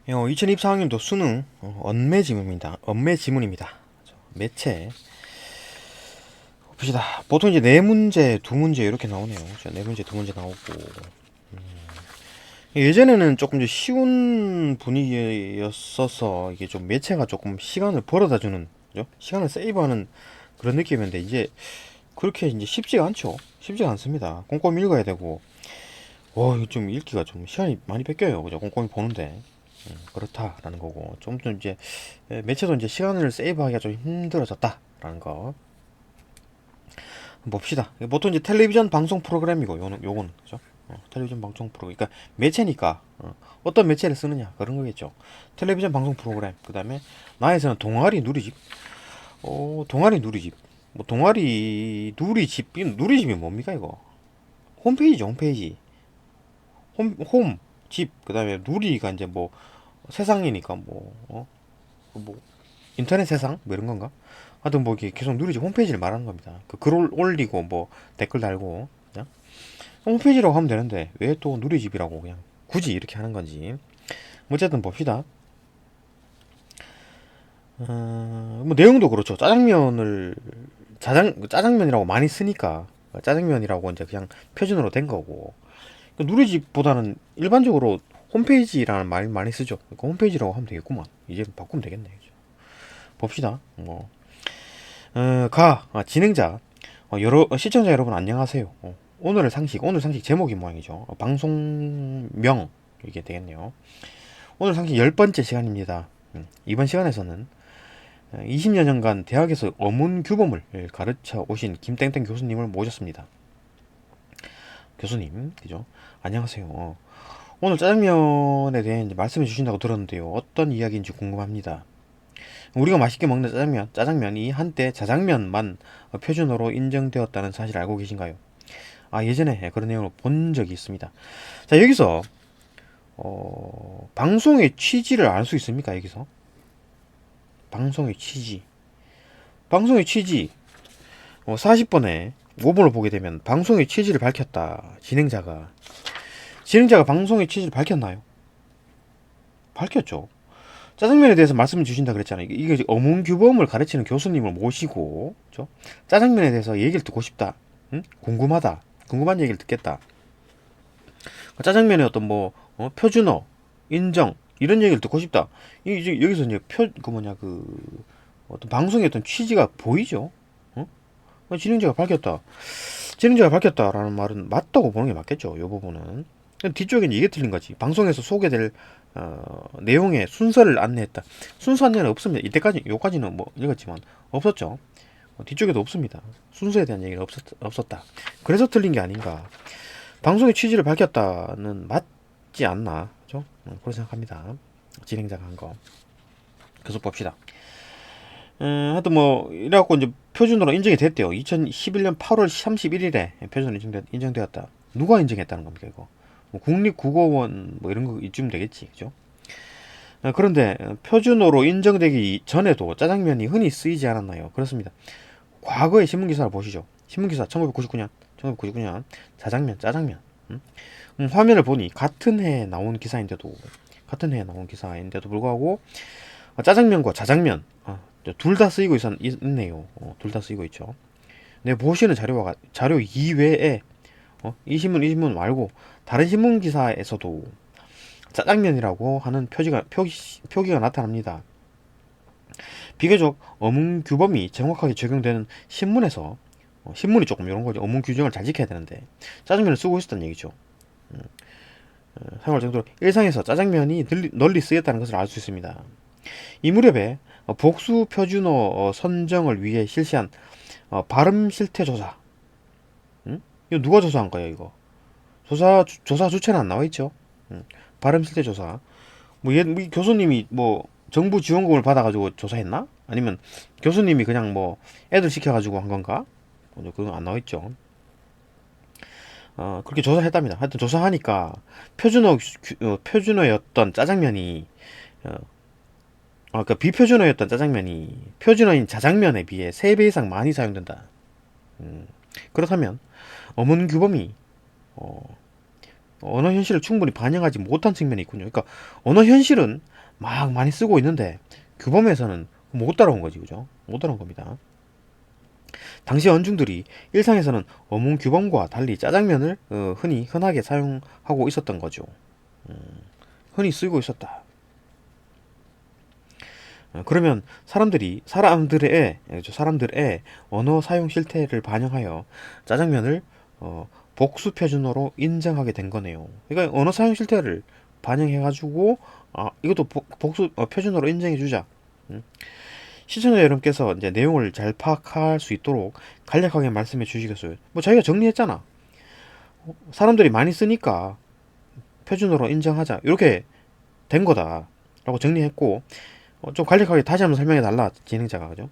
2024학년도 수능 언매지문입니다. 언매지문입니다. 매체 봅시다. 보통 이제 네 문제, 두 문제 이렇게 나오네요. 네 문제, 두 문제 나오고 예전에는 조금 이제 쉬운 분위기였어서 이게 좀 매체가 조금 시간을 벌어다 주는, 그죠? 시간을 세이브하는 그런 느낌이었는데 이제 그렇게 이제 쉽지가 않죠. 쉽지가 않습니다. 꼼꼼히 읽어야 되고, 이거 좀 읽기가 좀 시간이 많이 뺏겨요. 그죠? 꼼꼼히 보는데. 그렇다라는 거고, 좀 이제 매체도 이제 시간을 세이브하기가 좀 힘들어졌다라는 거 봅시다. 보통 이제 텔레비전 방송 프로그램이고, 요거는 그죠? 텔레비전 방송 프로그램, 그러니까 매체니까 어떤 매체를 쓰느냐 그런 거겠죠. 텔레비전 방송 프로그램, 그 다음에 나에서는 동아리 누리집, 동아리 누리집, 뭐 동아리 누리집, 누리집이 뭡니까 이거? 홈페이지죠, 홈페이지. 홈, 집, 그 다음에 누리가 이제 뭐 세상이니까 뭐 인터넷 세상 뭐 이런 건가? 하여튼 뭐 이렇게 계속 누리집 홈페이지를 말하는 겁니다. 그 글 올리고 뭐 댓글 달고 그냥 홈페이지라고 하면 되는데 왜 또 누리집이라고 그냥 굳이 이렇게 하는 건지. 어쨌든 봅시다. 뭐 내용도 그렇죠. 짜장면이라고 많이 쓰니까 짜장면이라고 이제 그냥 표준어로 된 거고, 누리집보다는 일반적으로 홈페이지라는 말 많이 쓰죠. 그러니까 홈페이지라고 하면 되겠구만. 이제 바꾸면 되겠네. 봅시다. 진행자, 시청자 여러분 안녕하세요. 오늘 상식 제목이 모양이죠. 방송명 이게 되겠네요. 오늘 상식 10번째 시간입니다. 이번 시간에서는 20여 년간 대학에서 어문규범을 가르쳐 오신 김땡땡 교수님을 모셨습니다. 교수님, 그죠? 안녕하세요. 오늘 짜장면에 대해 이제 말씀해 주신다고 들었는데요. 어떤 이야기인지 궁금합니다. 우리가 맛있게 먹는 짜장면이 한때 자장면만 표준어로 인정되었다는 사실 알고 계신가요? 예전에 그런 내용을 본 적이 있습니다. 자, 여기서 방송의 취지를 알 수 있습니까? 여기서 방송의 취지. 방송의 취지. 40번에 5번을 보게 되면 방송의 취지를 밝혔다. 진행자가 방송의 취지를 밝혔나요? 밝혔죠. 짜장면에 대해서 말씀을 주신다 그랬잖아요. 이게 어문규범을 가르치는 교수님을 모시고, 그죠? 짜장면에 대해서 얘기를 듣고 싶다. 응? 궁금하다. 궁금한 얘기를 듣겠다. 짜장면의 어떤 표준어, 인정, 이런 얘기를 듣고 싶다. 이제 여기서 이제 어떤 방송의 어떤 취지가 보이죠? 어? 진행자가 밝혔다. 진행자가 밝혔다라는 말은 맞다고 보는 게 맞겠죠. 이 부분은. 뒤쪽엔 이게 틀린 거지. 방송에서 소개될 내용의 순서를 안내했다. 순서 안내는 없습니다. 요까지는 뭐 읽었지만 없었죠. 뒤쪽에도 없습니다. 순서에 대한 얘기는 없었다. 그래서 틀린 게 아닌가. 방송의 취지를 밝혔다는 맞지 않나. 그죠? 그렇게 생각합니다. 진행자가 한 거. 계속 봅시다. 하여튼 이래갖고 이제 표준으로 인정이 됐대요. 2011년 8월 31일에 표준으로 인정되었다. 누가 인정했다는 겁니까, 이거? 국립국어원 이런 거 이쯤 되겠지, 그죠? 그런데 표준어로 인정되기 전에도 짜장면이 흔히 쓰이지 않았나요? 그렇습니다. 과거의 신문기사를 보시죠. 신문기사 1999년 짜장면. 화면을 보니 같은 해에 나온 기사인데도 불구하고 짜장면과 자장면 둘 다 쓰이고 있네요. 둘 다 쓰이고 있죠. 내 보시는 자료 이외에 이 신문 말고 다른 신문 기사에서도 짜장면이라고 하는 표기가 나타납니다. 비교적 어문 규범이 정확하게 적용되는 신문에서 신문이 조금 이런 거죠. 어문 규정을 잘 지켜야 되는데 짜장면을 쓰고 있었다는 얘기죠. 사용할 정도로 일상에서 짜장면이 널리 쓰였다는 것을 알 수 있습니다. 이 무렵에 복수 표준어 선정을 위해 실시한 발음 실태 조사. 이거 누가 조사한 거예요, 이거? 조사 주체는 안 나와 있죠. 발음 실태 조사. 이 교수님이 정부 지원금을 받아가지고 조사했나? 아니면 교수님이 그냥 애들 시켜가지고 한 건가? 그건 안 나와 있죠. 그렇게 조사했답니다. 하여튼 조사하니까 표준어였던 짜장면이 그러니까 비표준어였던 짜장면이 표준어인 자장면에 비해 3배 이상 많이 사용된다. 그렇다면 어문 규범이 언어 현실을 충분히 반영하지 못한 측면이 있군요. 그러니까 언어 현실은 막 많이 쓰고 있는데 규범에서는 못 따라온 거지, 그죠? 못 따라온 겁니다. 당시 언중들이 일상에서는 어문 규범과 달리 짜장면을 흔하게 사용하고 있었던 거죠. 흔히 쓰고 있었다. 그러면 사람들의 언어 사용 실태를 반영하여 짜장면을 복수 표준어로 인정하게 된 거네요. 그러니까 언어 사용 실태를 반영해가지고 이것도 복수 표준어로 인정해주자. 시청자 여러분께서 이제 내용을 잘 파악할 수 있도록 간략하게 말씀해 주시겠어요? 뭐 자기가 정리했잖아. 사람들이 많이 쓰니까 표준어로 인정하자. 이렇게 된 거다라고 정리했고 좀 간략하게 다시 한번 설명해 달라 진행자가 그죠?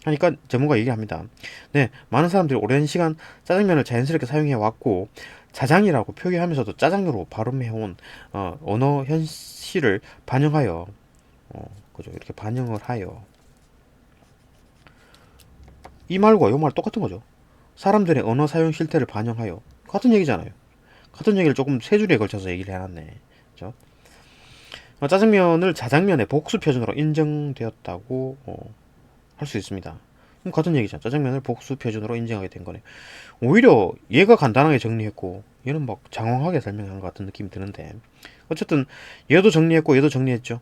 하니까 전문가 얘기합니다. 네, 많은 사람들이 오랜 시간 짜장면을 자연스럽게 사용해 왔고 자장이라고 표기하면서도 짜장으로 발음해온 언어 현실을 반영하여 그죠? 이렇게 반영을 하여 이 말과 요 말 똑같은 거죠. 사람들의 언어 사용 실태를 반영하여 같은 얘기잖아요. 같은 얘기를 조금 세 줄에 걸쳐서 얘기를 해놨네. 그죠? 짜장면을 자장면의 복수 표준으로 인정되었다고 할 수 있습니다. 그럼 같은 얘기잖아. 짜장면을 복수 표준으로 인정하게 된 거네. 오히려 얘가 간단하게 정리했고 얘는 막 장황하게 설명한 것 같은 느낌이 드는데 어쨌든 얘도 정리했고 얘도 정리했죠.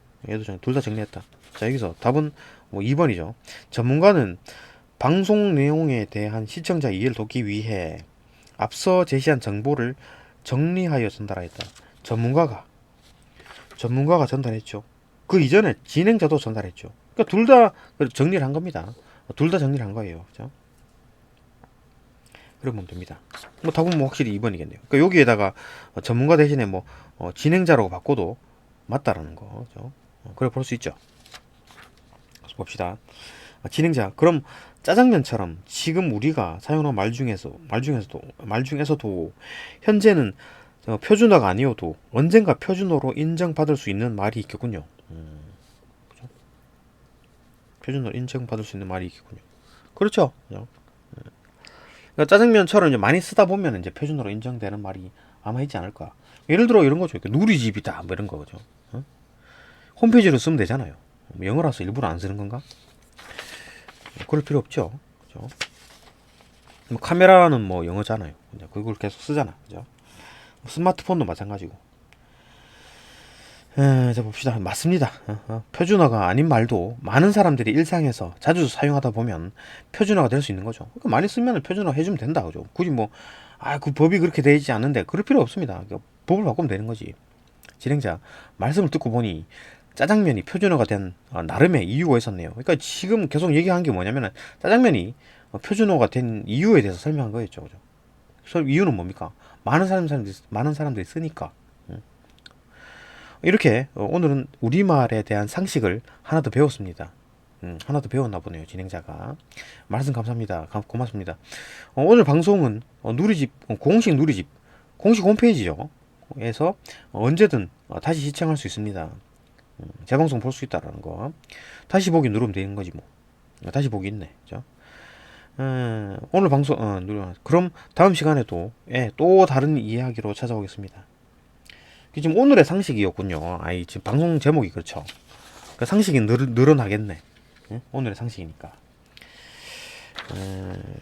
둘 다 정리했다. 자 여기서 답은 뭐 2번이죠. 전문가는 방송 내용에 대한 시청자 이해를 돕기 위해 앞서 제시한 정보를 정리하여 전달하였다. 전문가가 전달했죠. 그 이전에 진행자도 전달했죠. 그러니까 둘 다 정리를 한 겁니다. 둘 다 정리를 한 거예요. 그죠? 그러면 됩니다. 뭐 답은 뭐 확실히 2번이겠네요. 그러니까 여기에다가 전문가 대신에 뭐 진행자라고 바꿔도 맞다라는 거죠. 그래 볼 수 있죠. 그래서 봅시다. 진행자. 그럼 짜장면처럼 지금 우리가 사용한 말 중에서도 현재는 표준어가 아니어도 언젠가 표준어로 인정받을 수 있는 말이 있겠군요. 그죠? 표준어로 인정받을 수 있는 말이 있겠군요. 그렇죠. 그죠? 그러니까 짜장면처럼 이제 많이 쓰다 보면 이제 표준어로 인정되는 말이 아마 있지 않을까. 예를 들어 이런 거죠. 누리집이다 뭐 이런 거죠. 홈페이지로 쓰면 되잖아요. 영어라서 일부러 안 쓰는 건가? 그럴 필요 없죠. 그죠? 뭐 카메라는 뭐 영어잖아요. 그걸 계속 쓰잖아. 그죠? 스마트폰도 마찬가지고. 자 봅시다. 맞습니다. 표준어가 아닌 말도 많은 사람들이 일상에서 자주 사용하다 보면 표준어가 될 수 있는 거죠. 그러니까 많이 쓰면 표준어 해주면 된다. 그죠? 굳이 뭐, 그 법이 그렇게 되어 있지 않는데, 그럴 필요 없습니다. 그러니까 법을 바꾸면 되는 거지. 진행자, 말씀을 듣고 보니 짜장면이 표준어가 된 나름의 이유가 있었네요. 그러니까 지금 계속 얘기한 게 뭐냐면은 짜장면이 표준어가 된 이유에 대해서 설명한 거였죠. 그죠? 이유는 뭡니까? 많은 사람들이 쓰니까. 이렇게 오늘은 우리말에 대한 상식을 하나 더 배웠습니다. 하나 더 배웠나 보네요, 진행자가. 말씀 감사합니다. 고맙습니다. 오늘 방송은 공식 홈페이지죠. 에서 언제든 다시 시청할 수 있습니다. 재방송 볼 수 있다라는 거. 다시 보기 누르면 되는 거지 뭐. 다시 보기 있네. 그죠? 오늘 방송 그럼 다음 시간에도 또 다른 이야기로 찾아오겠습니다. 지금 오늘의 상식이었군요. 지금 방송 제목이 그렇죠. 그 상식이 늘어나겠네. 오늘의 상식이니까.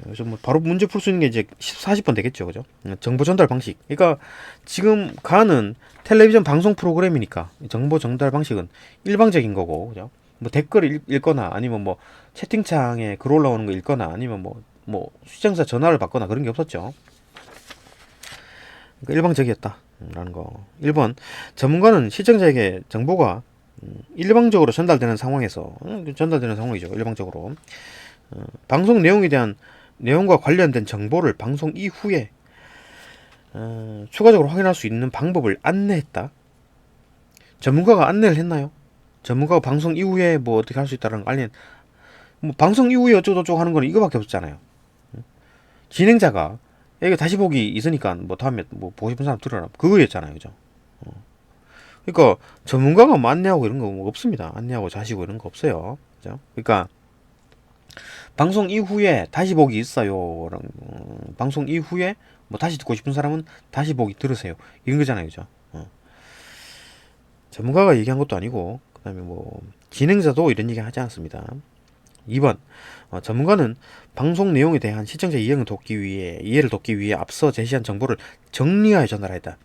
그래서 뭐 바로 문제 풀 수 있는 게 이제 40번 되겠죠. 그죠? 정보 전달 방식. 그러니까 지금 가는 텔레비전 방송 프로그램이니까 정보 전달 방식은 일방적인 거고, 그죠? 뭐 댓글을 읽거나 아니면 뭐 채팅창에 글 올라오는 거 읽거나 아니면 뭐 시청자 전화를 받거나 그런 게 없었죠. 그러니까 일방적이었다라는 거. 1번 전문가는 시청자에게 정보가 일방적으로 전달되는 상황에서 전달되는 상황이죠. 일방적으로 방송 내용과 관련된 정보를 방송 이후에 추가적으로 확인할 수 있는 방법을 안내했다. 전문가가 안내를 했나요? 전문가가 방송 이후에 뭐 어떻게 할 수 있다는 거 뭐 방송 이후에 어쩌고저쩌고 하는 거는 이거밖에 없잖아요. 진행자가 이게 다시 보기 있으니까 뭐 다음에 뭐 보고 싶은 사람 들어라 그거였잖아요. 그죠? 그러니까 전문가가 뭐 안내하고 이런 거 뭐 없습니다. 안내하고 자시고 이런 거 없어요. 그죠? 그러니까 방송 이후에 다시 보기 있어요. 방송 이후에 뭐 다시 듣고 싶은 사람은 다시 보기 들으세요. 이런 거잖아요. 그죠? 전문가가 얘기한 것도 아니고 그다음에 뭐 진행자도 이런 얘기 하지 않습니다. 2번 전문가는 방송 내용에 대한 시청자 이해를 돕기 위해 앞서 제시한 정보를 정리하여 전달했다.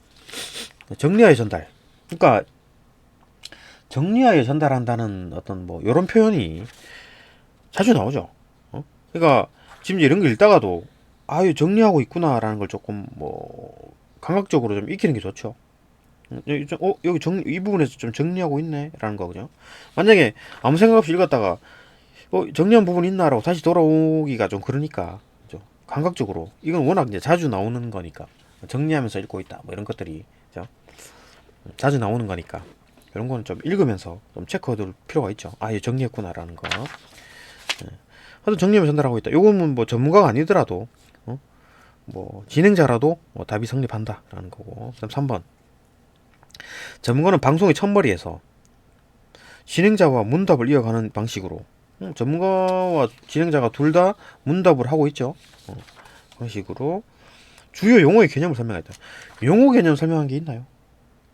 정리하여 전달. 그러니까 정리하여 전달한다는 어떤 뭐 이런 표현이 자주 나오죠. 그러니까 지금 이런 거 읽다가도 아유 정리하고 있구나라는 걸 조금 뭐 감각적으로 좀 익히는 게 좋죠. 여기 이 부분에서 좀 정리하고 있네라는 거죠. 만약에 아무 생각 없이 읽었다가 정리한 부분 있나라고 다시 돌아오기가 좀 그러니까 그죠? 감각적으로 이건 워낙 이제 자주 나오는 거니까 정리하면서 읽고 있다 뭐 이런 것들이 그죠? 자주 나오는 거니까 이런 거는 좀 읽으면서 좀 체크해둘 필요가 있죠. 아, 얘 정리했구나라는 거. 하여튼 정리하면 전달하고 있다. 요거는 뭐 전문가가 아니더라도 뭐 진행자라도 답이 성립한다라는 거고. 그다음 3번 전문가는 방송의 첫머리에서 진행자와 문답을 이어가는 방식으로 전문가와 진행자가 둘 다 문답을 하고 있죠. 그런 식으로 주요 용어의 개념을 설명했다. 용어 개념 설명한 게 있나요?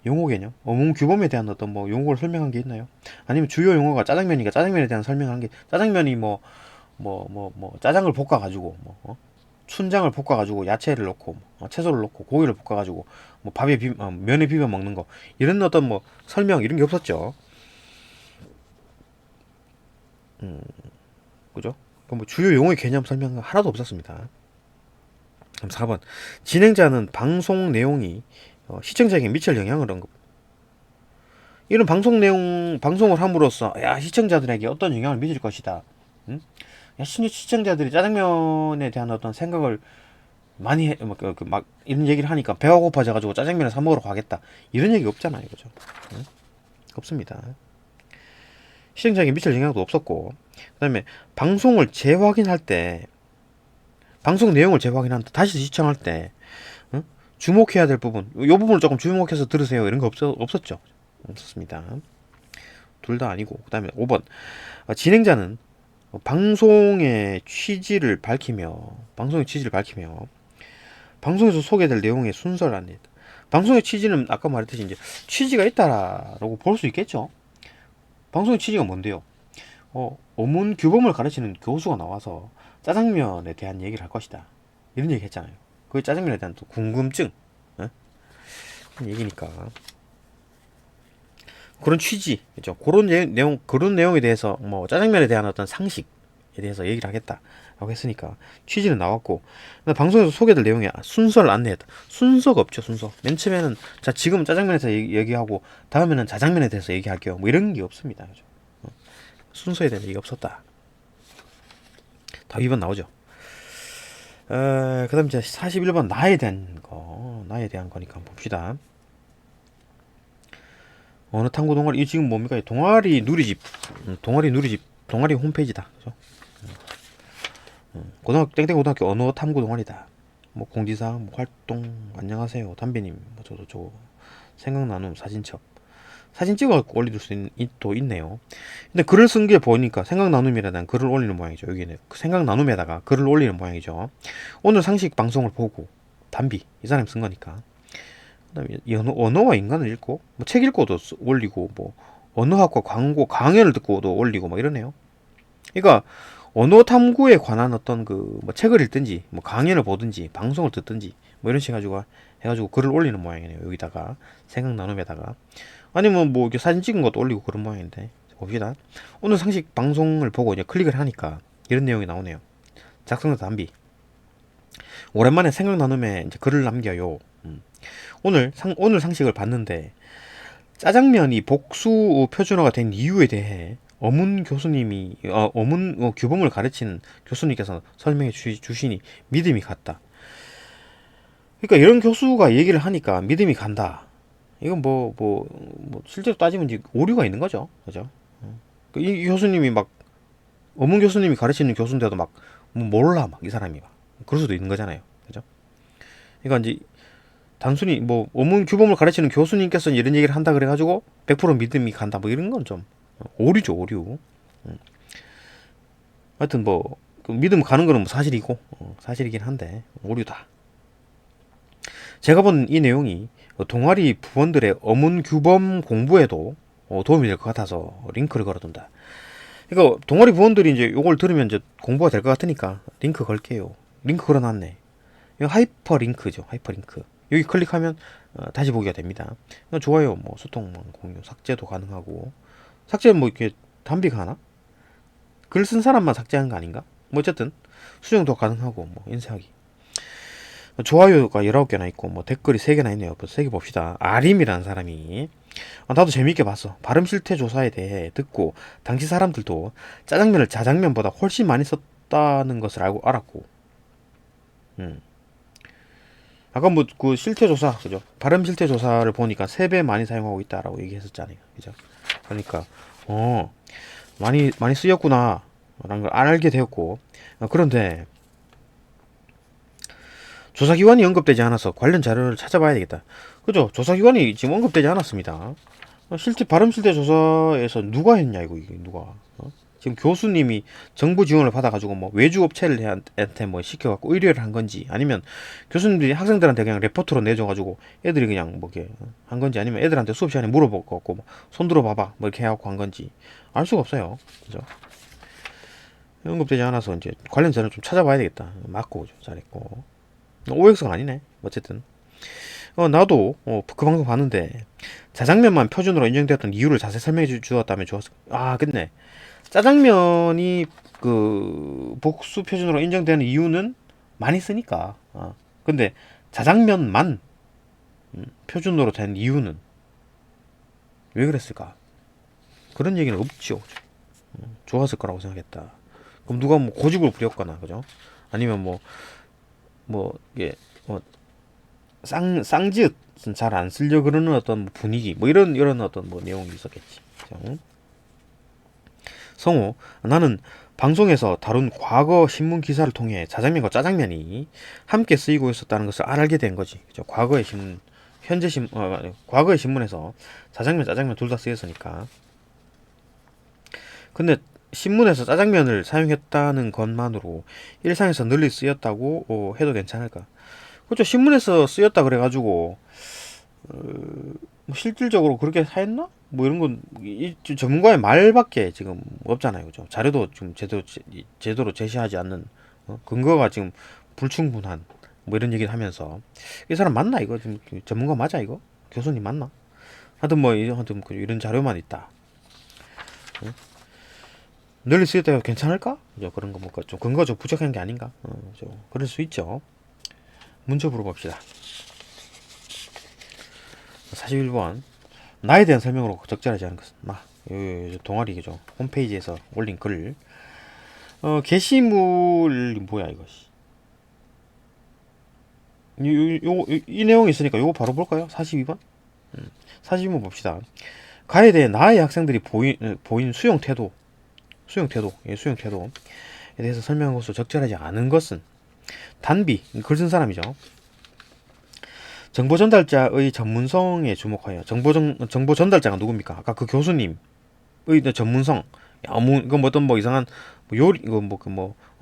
용어 개념, 어문 규범에 대한 어떤 뭐 용어를 설명한 게 있나요? 아니면 주요 용어가 짜장면이니까 짜장면에 대한 설명한 게 짜장면이 짜장을 볶아 가지고 춘장을 볶아 가지고 야채를 넣고 채소를 넣고 고기를 볶아 가지고 뭐 면에 비벼 먹는 거 이런 어떤 뭐 설명 이런 게 없었죠. 그죠? 뭐 주요 용어의 개념 설명 하나도 없었습니다. 그럼 4번 진행자는 방송 내용이 시청자에게 미칠 영향을 언급. 이런 방송을 함으로써 시청자들에게 어떤 영향을 미칠 것이다. 응? 시청자들이 짜장면에 대한 어떤 생각을 많이 막 이런 얘기를 하니까 배가 고파져가지고 짜장면을 사 먹으러 가겠다. 이런 얘기 없잖아요, 그죠? 응? 없습니다. 시청자에게 미칠 영향도 없었고, 그다음에 방송을 재확인할 때, 방송 내용을 재확인한다. 다시 시청할 때 주목해야 될 부분, 이 부분을 조금 주목해서 들으세요. 이런 거 없었죠. 없었습니다. 둘 다 아니고. 그 다음에 5번 진행자는 방송의 취지를 밝히며 방송에서 소개될 내용의 순서를 안내다. 방송의 취지는 아까 말했듯이 이제 취지가 있다라고 볼 수 있겠죠. 방송의 취지가 뭔데요? 어문 규범을 가르치는 교수가 나와서 짜장면에 대한 얘기를 할 것이다. 이런 얘기 했잖아요. 그 짜장면에 대한 또 궁금증 그런 얘기니까 그런 취지 그죠. 그런 내용에 대해서 뭐 짜장면에 대한 어떤 상식에 대해서 얘기를 하겠다라고 했으니까 취지는 나왔고 방송에서 소개될 내용의 순서를 안내했다. 순서가 없죠. 순서 맨 처음에는 자 지금 짜장면에 대해서 얘기하고 다음에는 자장면에 대해서 얘기할게요. 뭐 이런 게 없습니다. 그죠. 순서에 대한 얘기가 없었다. 다 2번 나오죠. 그 다음 이제 41번 나에 대한 거니까 한번 봅시다. 어느 탐구 동아리, 이 지금 뭡니까? 동아리 누리집, 동아리 홈페이지다. 그죠? 고등학교 언어 탐구 동아리다. 뭐 공지사항, 뭐 활동, 안녕하세요, 담비님, 뭐 저도 생각 나눔 사진첩. 사진 찍어 올릴 수 또 있네요. 근데 글을 쓴 게 보니까 생각 나눔이라는 글을 올리는 모양이죠. 여기는 생각 나눔에다가 글을 올리는 모양이죠. 오늘 상식 방송을 보고 담비 이 사람이 쓴 거니까. 그다음에 언어와 인간을 읽고 뭐 책 읽고도 올리고 뭐 언어학과 강연을 듣고도 올리고 뭐 이러네요. 그러니까 언어 탐구에 관한 어떤 그 뭐 책을 읽든지 뭐 강연을 보든지 방송을 듣든지 뭐 이런 식으로 해가지고 글을 올리는 모양이네요. 여기다가 생각 나눔에다가 아니면 뭐 이렇게 사진 찍은 것도 올리고 그런 모양인데 봅시다. 오늘 상식 방송을 보고 이제 클릭을 하니까 이런 내용이 나오네요. 작성자 담비 오랜만에 생각 나눔에 이제 글을 남겨요. 오늘 상식을 봤는데 짜장면이 복수 표준어가 된 이유에 대해 어문 규범을 가르치는 교수님께서 설명해 주시니 믿음이 갔다. 그러니까 이런 교수가 얘기를 하니까 믿음이 간다. 이건 뭐 실제로 따지면 이제 오류가 있는 거죠. 그죠? 이 교수님이 막 어문 교수님이 가르치는 교수인데도 막 뭐 몰라 막 이 사람이 막 그럴 수도 있는 거잖아요. 그죠? 그러니까 이제 단순히 뭐 어문 규범을 가르치는 교수님께서 이런 얘기를 한다 그래가지고 100% 믿음이 간다 뭐 이런 건 좀 오류죠 오류. 하여튼 뭐 믿음 가는 거는 뭐 사실이고 사실이긴 한데 오류다. 제가 본 이 내용이 동아리 부원들의 어문 규범 공부에도 도움이 될 것 같아서 링크를 걸어둔다. 그러니까 동아리 부원들이 이제 요걸 들으면 이제 공부가 될 것 같으니까 링크 걸게요. 링크 걸어놨네. 이거 하이퍼링크죠. 하이퍼링크. 여기 클릭하면 다시 보기가 됩니다. 좋아요, 뭐 소통, 공유, 삭제도 가능하고. 삭제는 뭐 이렇게 단비가 하나? 글 쓴 사람만 삭제하는 거 아닌가? 뭐 어쨌든 수정도 가능하고 뭐 인쇄하기. 좋아요가 19개나 있고 뭐 댓글이 3개나 있네요. 3개 봅시다. 아림이라는 사람이 나도 재미있게 봤어. 발음 실태 조사에 대해 듣고 당시 사람들도 짜장면을 자장면보다 훨씬 많이 썼다는 것을 알았고 음. 아까 뭐 그 실태 조사 그죠? 발음 실태 조사를 보니까 3배 많이 사용하고 있다라고 얘기했었잖아요. 그죠? 그러니까 많이 쓰였구나 라는 걸 알게 되었고 그런데 조사기관이 언급되지 않아서 관련 자료를 찾아봐야 되겠다. 그죠? 조사기관이 지금 언급되지 않았습니다. 실제 발음 실태 조사에서 누가 했냐 이게 누가? 지금 교수님이 정부 지원을 받아가지고 뭐 외주 업체한테 뭐 시켜갖고 의뢰를 한 건지 아니면 교수님들이 학생들한테 그냥 레포트로 내줘가지고 애들이 그냥 뭐 이렇게 한 건지 아니면 애들한테 수업 시간에 물어보고 뭐 손 들어봐봐 뭐 이렇게 해갖고 한 건지 알 수가 없어요. 그죠? 언급되지 않아서 이제 관련 자료를 좀 찾아봐야 되겠다. 맞고 그죠? 잘했고. OX가 아니네. 어쨌든 나도 그 방송 봤는데 자장면만 표준으로 인정되었던 이유를 자세히 설명해 주었다면 좋았을. 근데 짜장면이 그 복수 표준으로 인정되는 이유는 많이 쓰니까. 근데 자장면만 표준으로 된 이유는 왜 그랬을까? 그런 얘기는 없죠. 좋았을 거라고 생각했다. 그럼 누가 뭐 고집을 부렸거나 그죠? 아니면 이게 쌍지읒은 잘 안 쓰려 그러는 어떤 분위기 이런 어떤 내용이 있었겠지. 그죠? 성우, 나는 방송에서 다룬 과거 신문 기사를 통해 자장면과 짜장면이 함께 쓰이고 있었다는 것을 알게 된 거지. 그죠? 과거의 신문, 과거의 신문에서 자장면, 짜장면 둘 다 쓰였으니까. 근데 신문에서 짜장면을 사용했다는 것만으로 일상에서 널리 쓰였다고 해도 괜찮을까? 그렇죠. 신문에서 쓰였다 그래가지고 실질적으로 그렇게 사했나? 뭐 이런 건 전문가의 말밖에 지금 없잖아요, 그죠? 자료도 지금 제대로 제시하지 않는 근거가 지금 불충분한 뭐 이런 얘기를 하면서 이 사람 맞나 이거 지금 전문가 맞아 이거? 교수님 맞나? 하여튼 이런 자료만 있다. 널리 쓰일 때가 괜찮을까? 그죠? 그런 거 뭔가 좀 근거가 좀 부족한 게 아닌가? 그럴 수 있죠. 문제 물어봅시다. 41번 나에 대한 설명으로 적절하지 않은 것은 동아리 그죠? 홈페이지에서 올린 글 게시물 뭐야 이거 이 내용이 있으니까 요거 바로 볼까요? 42번 42번 봅시다. 가에 대해 나의 학생들이 보인 수용 태도에 대해서 설명한 것으로 적절하지 않은 것은 단비 글 쓴 사람이죠. 정보 전달자의 전문성에 주목하여 정보 전달자가 누굽니까? 아까 그 교수님의 전문성. 이건 어떤 이상한 요리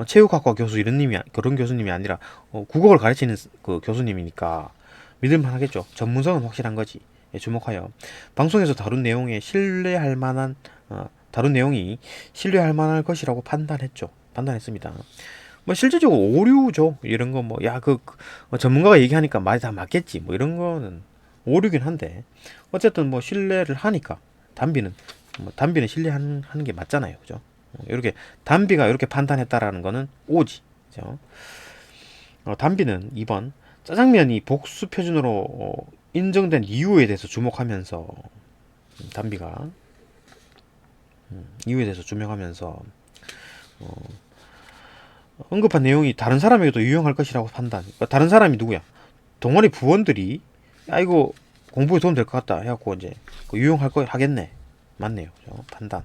체육학과 교수 그런 교수님이 아니라 국어를 가르치는 그 교수님이니까 믿을만 하겠죠. 전문성은 확실한 거지. 주목하여 방송에서 다룬 내용이 신뢰할 만한 것이라고 판단했습니다. 실질적으로 오류죠. 이런 거 전문가가 얘기하니까 말이 다 맞겠지. 이런 거는 오류긴 한데 어쨌든 신뢰를 하니까 단비는 신뢰하는 게 맞잖아요. 그죠? 이렇게 단비가 이렇게 판단했다라는 거는 오지. 그죠? 단비는 2번 짜장면이 복수 표준으로 인정된 이유에 대해서 주목하면서 단비가 이유에 대해서 주목하면서 언급한 내용이 다른 사람에게도 유용할 것이라고 판단. 다른 사람이 누구야? 동아리 부원들이 이거 공부에 도움 될 것 같다 해갖고 이제 유용할 거 하겠네. 맞네요. 그죠? 판단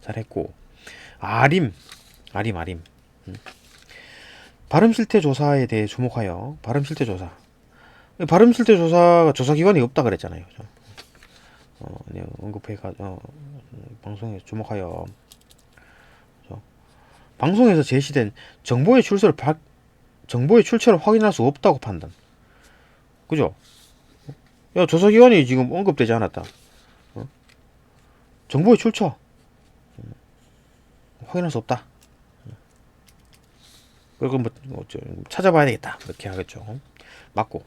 잘했고 아림. 발음 실태 조사에 대해 주목하여 발음 실태 조사가 조사기관이 없다 그랬잖아요. 그죠? 언급해가 방송에 주목하여 방송에서 제시된 정보의 출처를 확인할 수 없다고 판단. 그죠? 야, 조사기관이 지금 언급되지 않았다. 정보의 출처 확인할 수 없다. 그리고 뭐 찾아봐야 되겠다. 이렇게 하겠죠. 맞고.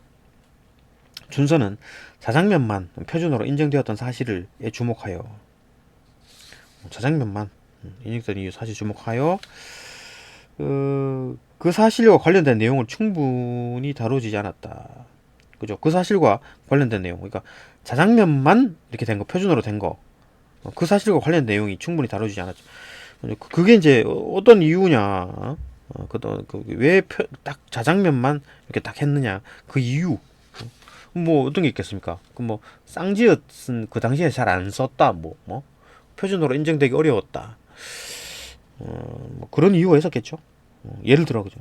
준서는 자장면만 표준어로 인정되었던 사실을 주목하여 자장면만 인정된 이유 사실 주목하여 그 사실과 관련된 내용을 충분히 다루지 않았다. 그죠? 그 사실과 관련된 내용. 그러니까 자장면만 이렇게 된 거, 표준어로 된 거. 그 사실과 관련된 내용이 충분히 다루지 않았죠. 그게 이제 어떤 이유냐? 왜 딱 자장면만 이렇게 딱 했느냐? 그 이유. 뭐 어떤 게 있겠습니까? 그 뭐 쌍지읒은 그 당시에 잘 안 썼다. 뭐 표준어로 인정되기 어려웠다. 뭐 그런 이유가 있었겠죠. 예를 들어 그죠.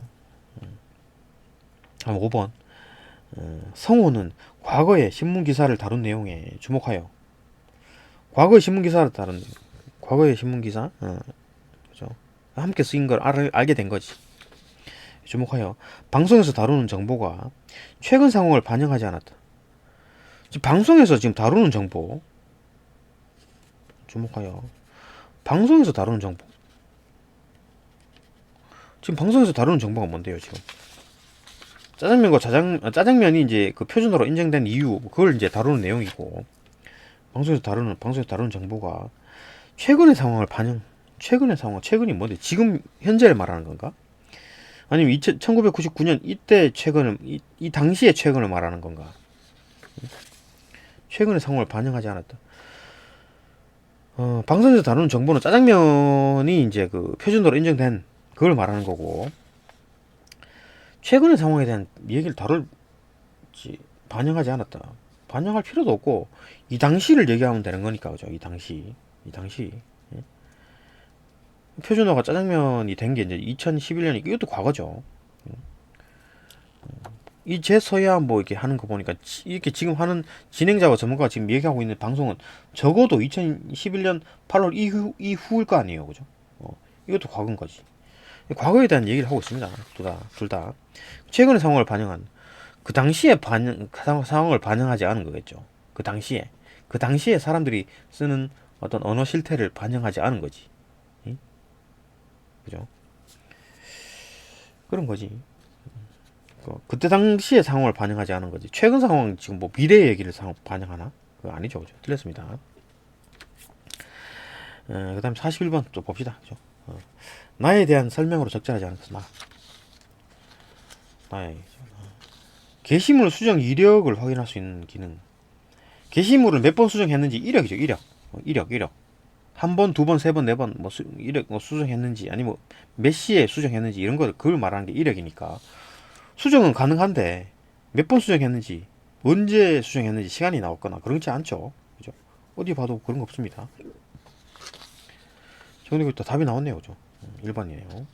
5번. 성우는 과거의 신문 기사를 다룬 내용에 주목하여 과거의 신문 기사를 다룬 과거의 신문 기사 그죠. 함께 쓰인 걸 알게 된 거지. 주목하여 방송에서 다루는 정보가 최근 상황을 반영하지 않았다. 지금 방송에서 지금 다루는 정보 주목하여 방송에서 다루는 정보 지금 방송에서 다루는 정보가 뭔데요 지금 짜장면과 짜장면이 이제 그 표준어로 인정된 이유 그걸 이제 다루는 내용이고 방송에서 다루는 정보가 최근의 상황을 최근이 뭔데 지금 현재를 말하는 건가 아니면 1999년 이때 최근을 이 당시의 최근을 말하는 건가 최근의 상황을 반영하지 않았다. 방송에서 다루는 정보는 짜장면이 이제 그 표준어로 인정된 그걸 말하는 거고 최근의 상황에 대한 얘기를 반영하지 않았다. 반영할 필요도 없고 이 당시를 얘기하면 되는 거니까 그죠? 이 당시 예? 표준어가 짜장면이 된 게 이제 2011년이 이것도 과거죠. 이제서야 뭐 이렇게 하는 거 보니까 이렇게 지금 하는 진행자와 전문가가 지금 얘기하고 있는 방송은 적어도 2011년 8월 이후일 거 아니에요, 그죠? 이것도 과거인 거지. 과거에 대한 얘기를 하고 있습니다. 둘 다. 최근의 상황을 반영한 그 당시에 상황을 반영하지 않은 거겠죠. 그 당시에 사람들이 쓰는 어떤 언어 실태를 반영하지 않은 거지. 응? 그죠? 그런 거지. 그때 당시의 상황을 반영하지 않은 거지. 최근 상황 지금 뭐 미래 얘기를 반영하나? 그거 아니죠, 그죠? 틀렸습니다. 그다음 41번 또 봅시다, 그죠? 나에 대한 설명으로 적절하지 않은 것은 나의 게시물 수정 이력을 확인할 수 있는 기능. 게시물을 몇 번 수정했는지 이력이죠, 이력. 한 번, 두 번, 세 번, 네 번, 이력 수정했는지, 아니 몇 시에 수정했는지 이런 걸 그걸 말하는 게 이력이니까. 수정은 가능한데 몇 번 수정했는지 언제 수정했는지 시간이 나왔거나 그렇지 않죠. 그죠? 어디 봐도 그런 거 없습니다. 정리고 있다 답이 나왔네요. 그죠? 1번이네요.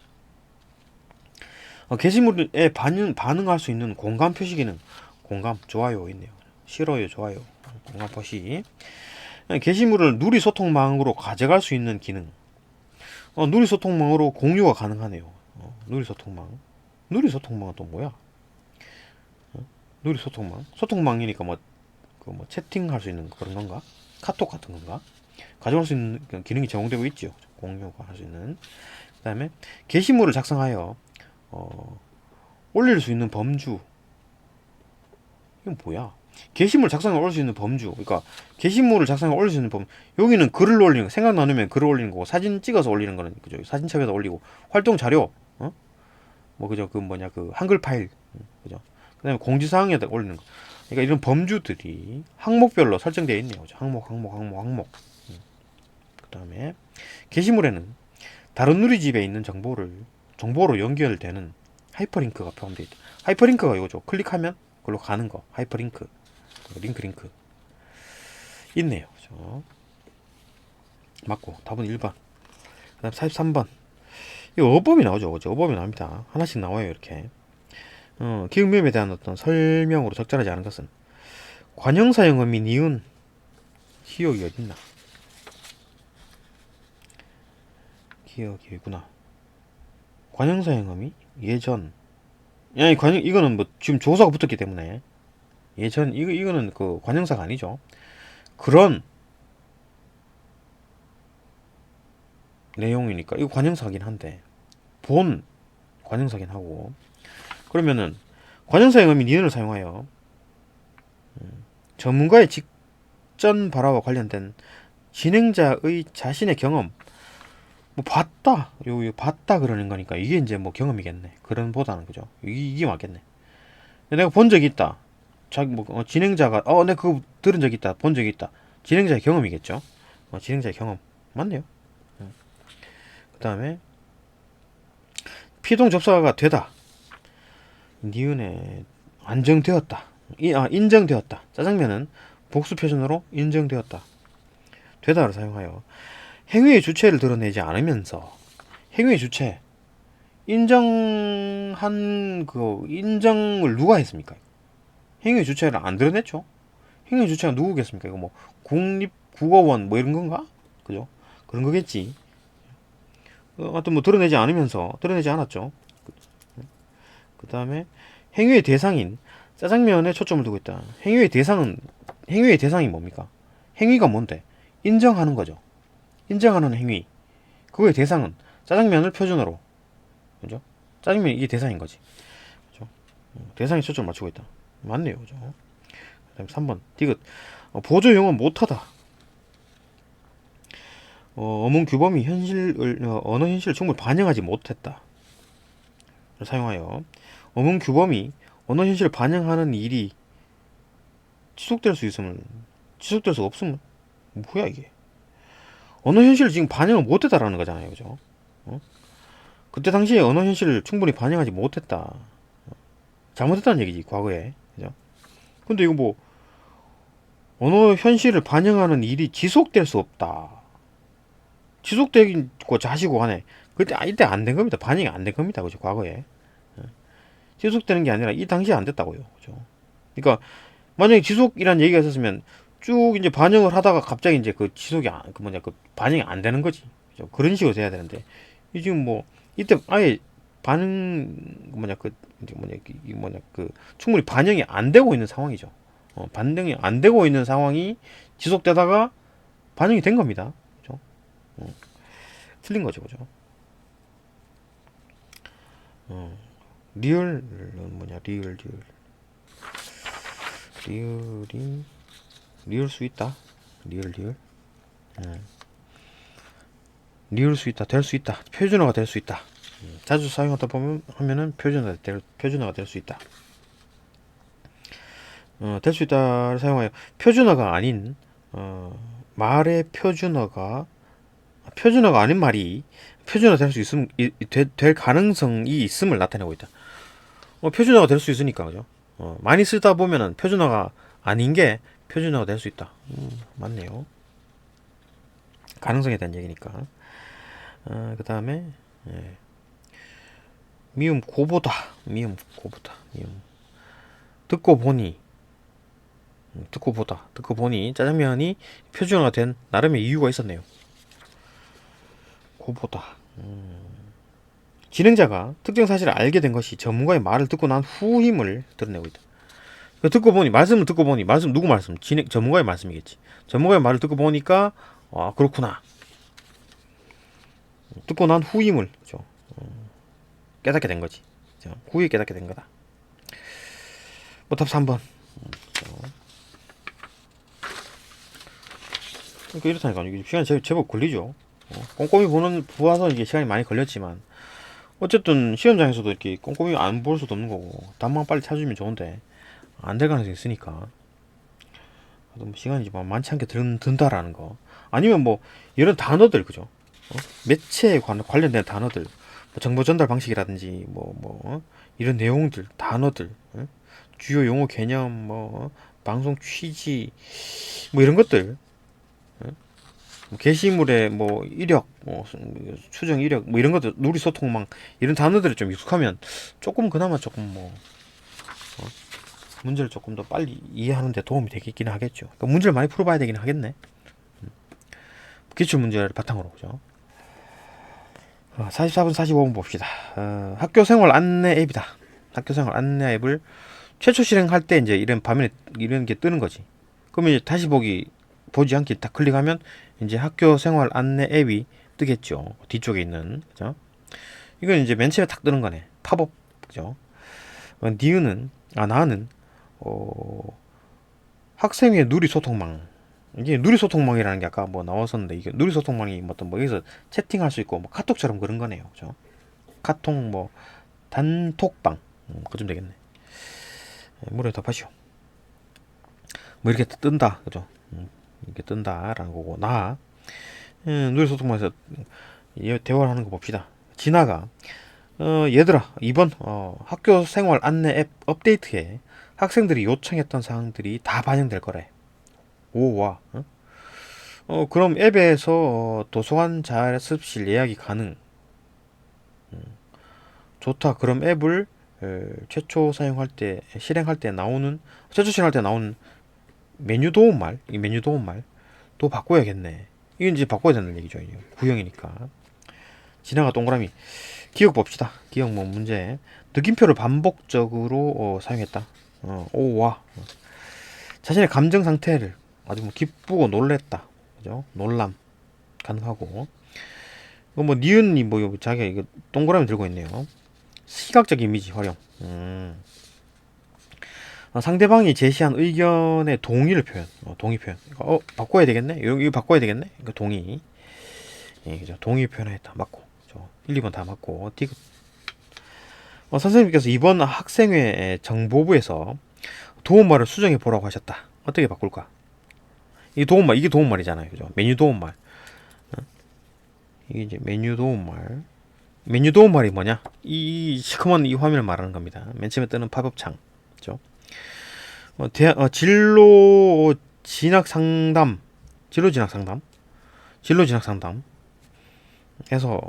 게시물에 반응할 수 있는 공감 표시 기능. 공감 좋아요 있네요. 싫어요 좋아요. 공감 표시. 게시물을 누리 소통망으로 가져갈 수 있는 기능. 누리 소통망으로 공유가 가능하네요. 누리 소통망은 또 뭐야? 누리 소통망이니까 채팅할 수 있는 그런 건가? 카톡 같은 건가? 가져갈 수 있는 기능이 제공되고 있죠. 공유가 할 수 있는. 그 다음에 게시물을 작성하여 올릴 수 있는 범주. 이건 뭐야? 게시물 작성해 올릴 수 있는 범주. 그러니까 게시물을 작성해 올릴 수 있는 범주. 여기는 글을 올리는 거, 생각 나누면 글을 올리는 거고 사진 찍어서 올리는 거는 그죠? 사진첩에다 올리고 활동 자료. 그죠? 그 한글 파일. 그죠? 그다음에 공지사항에다 올리는 거. 그러니까 이런 범주들이 항목별로 설정되어 있네요. 그죠? 항목. 그다음에 게시물에는 다른 누리집에 있는 정보로 연결되는 하이퍼링크가 포함되어 있다. 하이퍼링크가 이거죠. 클릭하면 그걸로 가는 거. 하이퍼링크. 링크. 있네요. 그죠? 맞고. 답은 1번. 그 다음 43번. 이거 어법이 나오죠. 그죠? 어법이 나옵니다. 하나씩 나와요. 이렇게. 기응명에 대한 어떤 설명으로 적절하지 않은 것은 관형사 영어미 니은 기억이 어딨나? 기억이 있구나. 관형사 영어미 예전. 아니 이거는 뭐 지금 조사가 붙었기 때문에 예전 이거는 그 관형사가 아니죠. 그런 내용이니까 이거 관형사긴 한데 본 관형사긴 하고 그러면은 관형사의 의미 니은을 사용하여 전문가의 직전 발화와 관련된 진행자의 자신의 경험 뭐 봤다 요 봤다 그러는 거니까 이게 이제 뭐 경험이겠네 그런 보다는 그죠 이게 맞겠네 내가 본 적이 있다 자기 뭐 진행자가 내가 그거 들은 적이 있다 본 적이 있다 진행자의 경험이겠죠 진행자의 경험 맞네요 그 다음에 피동 접사가 되다 니은에 안정되었다 인정되었다 짜장면은 복수 표준어로 인정되었다 되다를 사용하여 행위의 주체를 드러내지 않으면서 행위의 주체 인정한 그 인정을 누가 했습니까? 행위의 주체를 안 드러냈죠. 행위의 주체가 누구겠습니까? 이거 뭐 국립국어원 뭐 이런 건가? 그죠? 그런 거겠지. 하여튼 뭐 드러내지 않으면서 드러내지 않았죠. 그 다음에 행위의 대상인 짜장면에 초점을 두고 있다. 행위의 대상이 뭡니까? 행위가 뭔데? 인정하는 거죠. 인정하는 행위. 그거의 대상은 짜장면을 표준어로. 그죠? 짜장면 이게 대상인 거지. 그죠? 대상에 초점을 맞추고 있다. 맞네요. 그죠? 그 다음에 3번. 디귿. 보조 용어 못하다. 어문 규범이 언어 현실을 충분히 반영하지 못했다. 사용하여 어문 규범이 언어 현실을 반영하는 일이 지속될 수 없음을 뭐야 이게? 언어 현실을 지금 반영을 못했다라는 거잖아요, 그죠? 그때 당시에 언어 현실을 충분히 반영하지 못했다. 잘못했다는 얘기지, 과거에, 그죠? 근데 이거 뭐 언어 현실을 반영하는 일이 지속될 수 없다. 지속되고 자시고 하네. 이때 안 된 겁니다. 반영이 안 된 겁니다, 그죠? 과거에 지속되는 게 아니라 이 당시에 안 됐다고요, 그죠? 그러니까 만약에 지속이라는 얘기가 있었으면 쭉 이제 반영을 하다가 갑자기 이제 그 지속이 그 반영이 안 되는 거지. 그죠? 그런 식으로 돼야 되는데 이 지금 뭐 이때 아예 반응 충분히 반영이 안 되고 있는 상황이죠. 반영이 안 되고 있는 상황이 지속되다가 반영이 된 겁니다. 그죠? 틀린 거죠, 그죠? 리을은 뭐냐? 리을 수 있다. 리을. 리을 수 있다. 될 수 있다. 표준어가 될 수 있다. 자주 사용하다 하면은 표준어가 될 수 있다. 될 수 있다를 사용하여 표준어가 아닌 말의 표준어가 아닌 말이 표준어 될 수 있음 될 가능성이 있음을 나타내고 있다. 표준어가 될 수 있으니까 그죠? 많이 쓰다 보면은 표준어가 아닌 게 표준어가 될 수 있다. 맞네요. 가능성에 대한 얘기니까. 그 다음에 미음 고보다. 듣고 보니 짜장면이 표준어가 된 나름의 이유가 있었네요. 고보다. 진행자가 특정 사실을 알게 된 것이 전문가의 말을 듣고 난 후임을 드러내고 있다. 말씀을 듣고 보니 누구 말씀? 전문가의 말씀이겠지. 전문가의 말을 듣고 보니까 그렇구나. 듣고 난 후임을 그죠? 깨닫게 된 거지. 그죠? 후에 깨닫게 된 거다. 답 3번. 그러니까 이렇다니까 이게 시간이 제법 걸리죠. 꼼꼼히 보아서 이게 시간이 많이 걸렸지만 어쨌든 시험장에서도 이렇게 꼼꼼히 안 볼 수도 없는 거고 답만 빨리 찾으면 좋은데 안 될 가능성이 있으니까 시간이 많지 않게 든다라는 거 아니면 뭐 이런 단어들 그죠? 매체에 관련된 단어들 정보 전달 방식이라든지 이런 내용들 단어들 주요 용어 개념 방송 취지 이런 것들 게시물의 이력 추정 이력 이런 것들 누리 소통망 이런 단어들이 좀 익숙하면 그나마 문제를 조금 더 빨리 이해하는 데 도움이 되겠긴 하겠죠. 그러니까 문제를 많이 풀어봐야 되긴 하겠네. 기출 문제를 바탕으로 그죠. 44분 45분 봅시다. 학교생활 안내 앱이다. 학교생활 안내 앱을 최초 실행할 때 이제 이런 화면에 이런 게 뜨는 거지. 그러면 이제 다시 보지 않기 딱 클릭하면 이제 학교생활 안내 앱이 뜨겠죠. 뒤쪽에 있는, 그죠? 이건 이제 맨 처음에 탁 뜨는 거네. 팝업, 그죠? 니은은, 나는, 학생의 누리 소통망. 이게 누리 소통망이라는 게 아까 뭐 나왔었는데, 이게 누리 소통망이 뭐 어떤 뭐 여기서 채팅할 수 있고, 뭐 카톡처럼 그런 거네요. 그죠? 카톡 뭐, 단톡방. 그쯤 되겠네. 뭐래 답하시오. 뭐 이렇게 뜬다. 그죠? 이렇게 뜬다라는 거고, 누리 소통망에서 대화를 하는 거 봅시다. 진아가, 얘들아, 이번 학교 생활 안내 앱 업데이트에 학생들이 요청했던 사항들이 다 반영될 거래. 오, 와. 그럼 앱에서 도서관 자습실 예약이 가능. 좋다. 그럼 앱을 최초 사용할 때, 실행할 때 나오는, 최초 실행할 때 나오는 메뉴 도움말, 이 메뉴 도움말도 바꿔야겠네. 이건 이제 바꿔야 되는 얘기죠. 구형이니까. 진아가 동그라미. 기억 봅시다. 기억 뭐 문제. 느낌표를 반복적으로 사용했다. 오, 와. 자신의 감정 상태를 아주 뭐 기쁘고 놀랬다. 그죠? 놀람. 가능하고. 이거 뭐, 니은이 뭐, 자기가 이거 동그라미 들고 있네요. 시각적 이미지 활용. 상대방이 제시한 의견의 동의를 표현. 동의 표현. 바꿔야 되겠네? 이거 바꿔야 되겠네? 이거 동의. 예, 그죠? 동의 표현했다. 맞고. 1, 2번 다 맞고. 디귿. 선생님께서 이번 학생회 정보부에서 도움말을 수정해 보라고 하셨다. 어떻게 바꿀까? 이게 도움말이잖아요. 그죠? 메뉴 도움말. 이게 이제 메뉴 도움말. 메뉴 도움말이 뭐냐? 이 시커먼 이 화면을 말하는 겁니다. 맨 처음에 뜨는 팝업 창. 그죠? 진로 진학 상담. 진로 진학 상담. 해서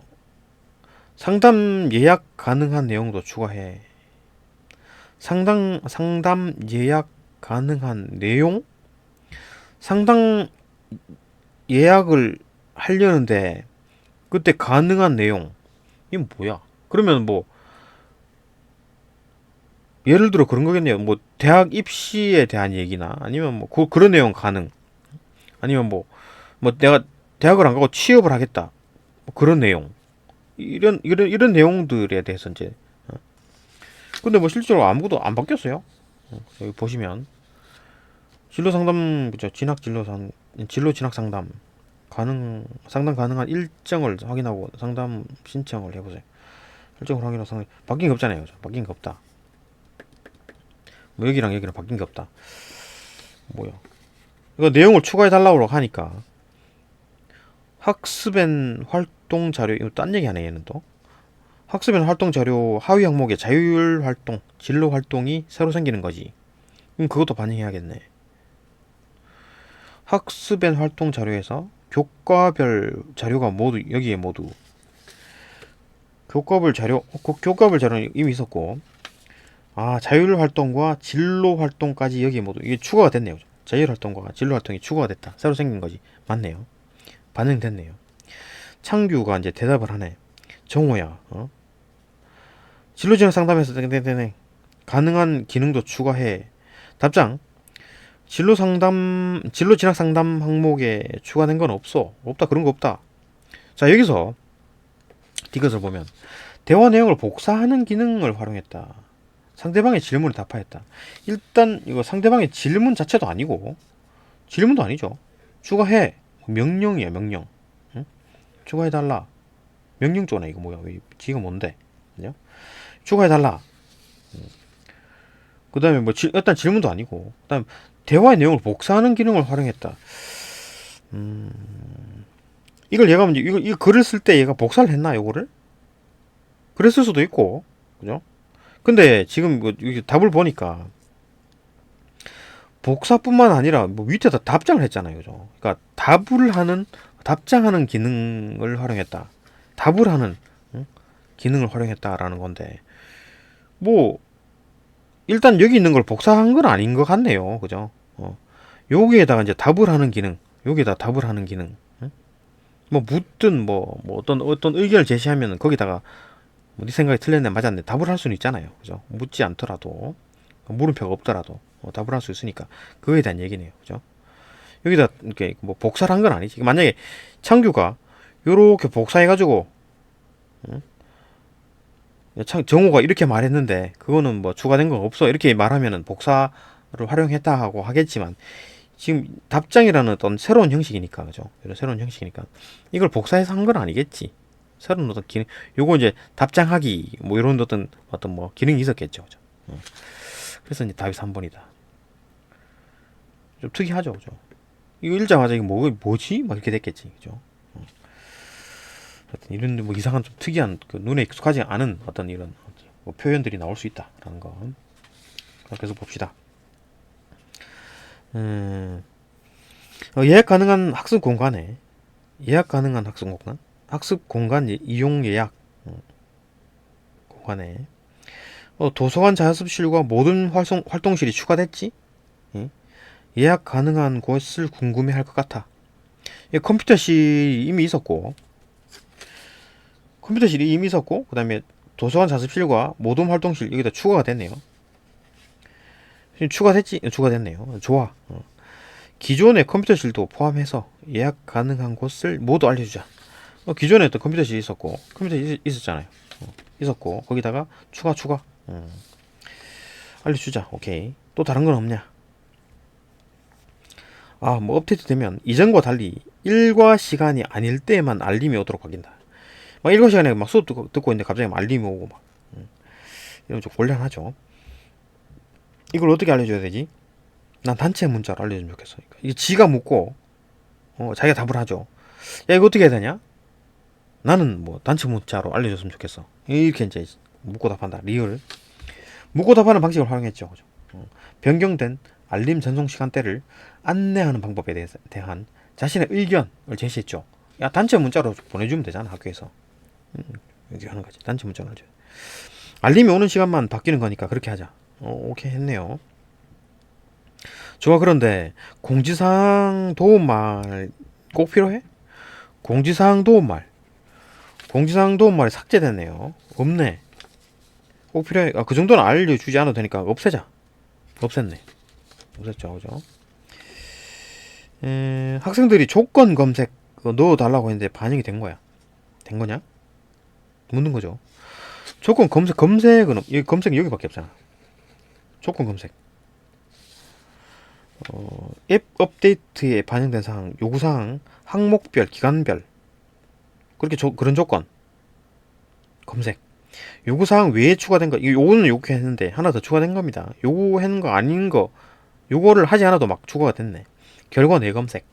상담 예약 가능한 내용도 추가해. 상담 예약 가능한 내용? 상담 예약을 하려는데 그때 가능한 내용. 이게 뭐야? 그러면 뭐 예를 들어 그런 거겠네요. 뭐 대학 입시에 대한 얘기나 아니면 뭐 그런 내용 가능. 아니면 뭐 내가 대학을 안 가고 취업을 하겠다. 뭐 그런 내용. 이런 내용들에 대해서 이제 근데 뭐 실제로 아무것도 안 바뀌었어요. 여기 보시면 진로 상담 그죠? 진로 진학 상담 상담 가능한 일정을 확인하고 상담 신청을 해보세요. 일정을 확인하고 상담 바뀐 게 없잖아요. 그죠? 바뀐 게 없다. 뭐 여기랑 바뀐 게 없다. 뭐야? 이거 내용을 추가해 달라고 하니까 학습엔 활동 자료 이거 딴 얘기 하네 얘는 또. 학습엔 활동 자료 하위 항목에 자율 활동, 진로 활동이 새로 생기는 거지. 그럼 그것도 반영해야겠네. 학습엔 활동 자료에서 교과별 자료가 모두 여기에 모두 교과별 자료는 이미 있었고 자율 활동과 진로 활동까지 여기에 모두 이게 추가가 됐네요. 자율 활동과 진로 활동이 추가가 됐다. 새로 생긴 거지. 맞네요. 반영됐네요. 창규가 이제 대답을 하네. 정호야, 진로 진학 상담에서 가능한 기능도 추가해. 답장. 진로 진학 상담 항목에 추가된 건 없어. 없다. 그런 거 없다. 자, 여기서 디귿을 보면 대화 내용을 복사하는 기능을 활용했다. 상대방의 질문을 답하였다. 일단 이거 상대방의 질문 자체도 아니고 질문도 아니죠. 추가해. 명령이야, 명령. 응? 추가해달라. 명령 쪼네. 이거 뭐야? 지가 뭔데? 그죠? 추가해달라. 그 다음에 뭐 일단 질문도 아니고 그 다음 대화의 내용을 복사하는 기능을 활용했다. 이걸 얘가 이제 이거 글을 쓸 때 얘가 복사를 했나 요거를? 그랬을 수도 있고, 그죠? 근데 지금 답을 보니까 복사뿐만 아니라 뭐 밑에다 답장을 했잖아요, 그죠? 그러니까 답장하는 기능을 활용했다. 답을 하는 기능을 활용했다라는 건데 뭐 일단 여기 있는 걸 복사한 건 아닌 것 같네요, 그죠? 여기에다가 이제 답을 하는 기능, 여기에다 답을 하는 기능. 뭐 묻든 뭐 어떤 의견을 제시하면 거기다가 네 생각이 틀렸네 맞았네 답을 할 수는 있잖아요, 그죠? 묻지 않더라도 물음표가 없더라도 답을 할 수 있으니까 그거에 대한 얘기네요, 그죠? 여기다 이렇게 뭐 복사를 한 건 아니지. 만약에 창규가 요렇게 복사해가지고 참 정우가 이렇게 말했는데 그거는 뭐 추가된 건 없어 이렇게 말하면은 복사를 활용했다 하고 하겠지만 지금 답장이라는 어떤 새로운 형식이니까 그죠? 이런 새로운 형식이니까 이걸 복사해서 한 건 아니겠지. 새로운 어떤 기능 요거 이제 답장하기 뭐 이런 어떤 뭐 기능이 있었겠죠. 그죠? 그래서 이제 답이 3번이다. 좀 특이하죠. 그죠? 이거 읽자마자 이거 뭐지? 막 이렇게 됐겠지. 그죠? 하여튼 이런 뭐 이상한 좀 특이한 그 눈에 익숙하지 않은 어떤 이런 뭐 표현들이 나올 수 있다라는 거. 계속 봅시다. 예약 가능한 학습 공간에 예약 가능한 학습 공간 이용 예약 공간에 도서관 자습실과 모든 활동실이 추가됐지? 예? 예약 가능한 곳을 궁금해할 것 같아. 컴퓨터실이 이미 있었고 그 다음에 도서관 자습실과 모든 활동실 여기다 추가가 됐네요. 추가됐네요. 좋아. 기존의 컴퓨터실도 포함해서 예약 가능한 곳을 모두 알려주자. 기존에 또 컴퓨터실이 있었고 있었잖아요. 있었고 거기다가 추가 알려주자. 오케이. 또 다른 건 없냐? 뭐 업데이트 되면 이전과 달리 일과 시간이 아닐 때에만 알림이 오도록 바뀐다. 막 일과 시간에 막 수업 듣고 있는데 갑자기 막 알림이 오고 막 이러면 좀 곤란하죠. 이걸 어떻게 알려줘야 되지? 난 단체 문자로 알려주면 좋겠어. 그러니까 이게 지가 묻고 자기가 답을 하죠. 야 이거 어떻게 해야 되냐? 나는 뭐 단체 문자로 알려줬으면 좋겠어. 이렇게 이제 묻고 답한다. 리얼 묻고 답하는 방식을 활용했죠. 그죠? 변경된 알림 전송 시간대를 안내하는 방법에 대한 자신의 의견을 제시했죠. 야 단체 문자로 보내주면 되잖아 학교에서. 이렇게 하는 거지. 단체 문자로 알려. 알림이 오는 시간만 바뀌는 거니까 그렇게 하자. 오케이 했네요. 좋아. 그런데 공지사항 도움말 꼭 필요해? 공지사항 도움말이 삭제됐네요. 없네. 꼭 필요해. 그 정도는 알려주지 않아도 되니까 없애자. 없앴네. 없앴죠. 그죠? 학생들이 조건 검색 넣어달라고 했는데 반영이 된 거야. 된 거냐? 묻는 거죠. 조건 검색은 여기 검색 여기밖에 없잖아. 조건 검색. 앱 업데이트에 반영된 사항, 요구사항, 항목별, 기간별 그렇게 그런 조건 검색. 요구사항 외에 추가된 거 요거는 요렇게 했는데 하나 더 추가된 겁니다. 요거 했는 거 아닌 거 요거를 하지 않아도 막 추가가 됐네. 결과 내 검색.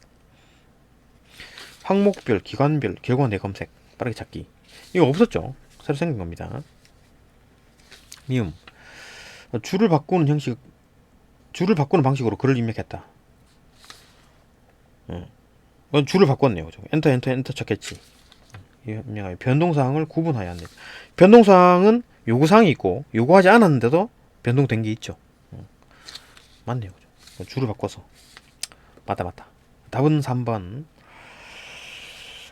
항목별, 기간별, 결과 내 검색 빠르게 찾기. 이거 없었죠. 새로 생긴 겁니다. 미음. 줄을 바꾸는 방식으로 글을 입력했다. 줄을 바꿨네요. 엔터 쳤겠지. 변동사항을 구분하여야 한다. 변동사항은 요구사항이 있고 요구하지 않았는데도 변동된 게 있죠. 맞네요. 줄을 바꿔서. 맞다. 답은 3번.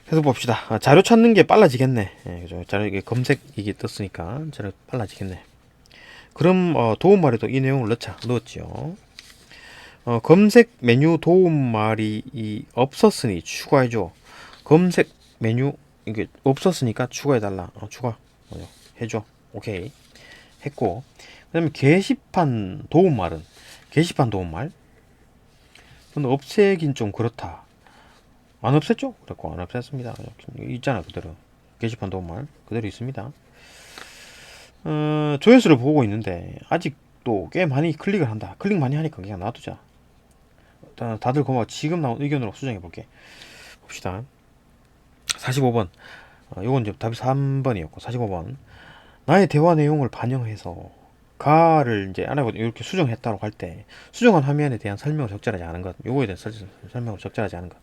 계속 봅시다. 자료 찾는 게 빨라지겠네. 그죠? 자료 이게 검색 이게 떴으니까 자료 빨라지겠네. 그럼 도움말에도 이 내용을 넣었지요. 검색 메뉴 도움말이 없었으니 추가해줘. 검색 메뉴 이게 없었으니까 추가해달라. 추가 해줘. 오케이 했고 그다음에 게시판 도움말 근데 없애긴 좀 그렇다. 안 없앴죠? 그랬고 안 없앴습니다. 있잖아 그대로 게시판 도움말 그대로 있습니다. 조회수를 보고 있는데 아직도 꽤 많이 클릭을 한다. 클릭 많이 하니까 그냥 놔두자. 다들 고마워. 지금 나온 의견으로 수정해 볼게. 봅시다. 45번. 요건 이제 답이 3번이었고 45번. 나의 대화 내용을 반영해서 가를 이제 안 하고 이렇게 수정했다고 할 때 수정한 화면에 대한 설명을 적절하지 않은 것. 요거에 대한 설명을 적절하지 않은 것.